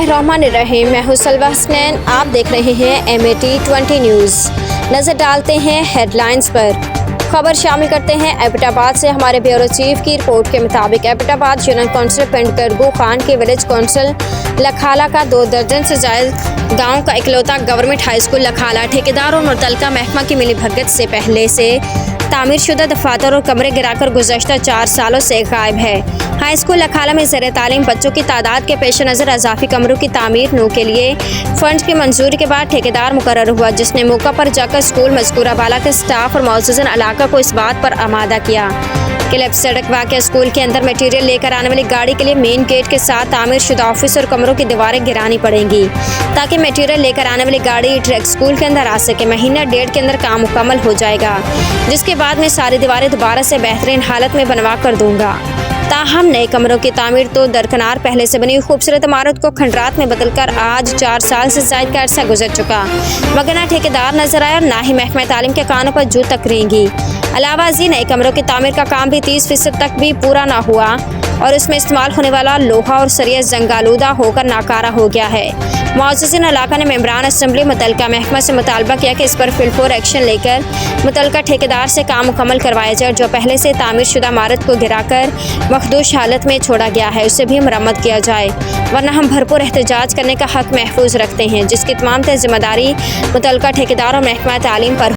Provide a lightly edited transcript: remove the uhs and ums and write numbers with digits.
बिस्मिल्लाहिर्रहमानिर्रहीम। मैं हूं सलवा हसनैन। आप देख रहे हैं MAT 20 न्यूज़। नज़र डालते हैं हेडलाइंस पर। खबर शामिल करते हैं एबटाबाद से। हमारे ब्यूरो चीफ की रिपोर्ट के मुताबिक एबटाबाद जनरल कौंसिल पिंड करगू खान के विलेज कौंसिल लखाला का 2 दर्जन से जायद गाँव का इकलौता गवर्नमेंट हाई स्कूल लखाला ठेकेदार और मुतलका महकमा की मिलीभगत से पहले से तामीर शुदा दफातर और कमरे गिराकर गुज़श्ता 4 सालों से गायब है। हाई स्कूल लखाला में ज़ेर तालीम बच्चों की तादाद के पेश नज़र अजाफी कमरों की तामीर नू के लिए फंड की मंजूरी के बाद ठेकेदार मुकर्रर हुआ, जिसने मौका पर जाकर स्कूल मज़कूरा बाला के स्टाफ और मौजूदा इलाका को इस बात पर आमादा किया कि लेफ्ट सड़क वाक़या स्कूल के अंदर मटीरियल लेकर आने वाली गाड़ी के लिए मेन गेट के साथ तामीर शुदा ऑफिस और कमरों की दीवारें गिरानी पड़ेंगी ताकि मटीरियल लेकर आने वाली गाड़ी ट्रक स्कूल के अंदर आ सके। महीना 1.5 के अंदर काम मुकम्मल हो जाएगा, जिसके बाद मैं सारी दीवारें दोबारा से बेहतरीन हालत में बनवा कर दूंगा। ताहम नए कमरों की तामीर तो दरकिनार, पहले से बनी खूबसूरत इमारत को खंडरात में बदलकर आज 4 साल से ज़ायद का अरसा गुजर चुका, मगर ना ठेकेदार नजर आया और ना ही महकमा तालीम के कानों पर जू तक रेंगी। अलावा जी नए कमरों की तामीर का काम भी 30% तक भी पूरा ना हुआ और इसमें इस्तेमाल होने वाला लोहा और सरिया जंगालूदा होकर नाकारा हो गया है। मौजूदा इलाका ने मेंबरान असम्बली मुतलका महकमा से मुतालबा किया कि इस पर फिलफोर एक्शन लेकर मुतलका ठेकेदार से काम मुकम्मल करवाया जाए। जो पहले से तामीर शुदा इमारत को गिराकर मखदूश हालत में छोड़ा गया है, उसे भी मरम्मत किया जाए, वरना हम भरपूर एहतजाज करने का हक महफूज रखते हैं, जिसकी तमाम जिम्मेदारी मुतलका ठेकेदार और महकमा तालीम पर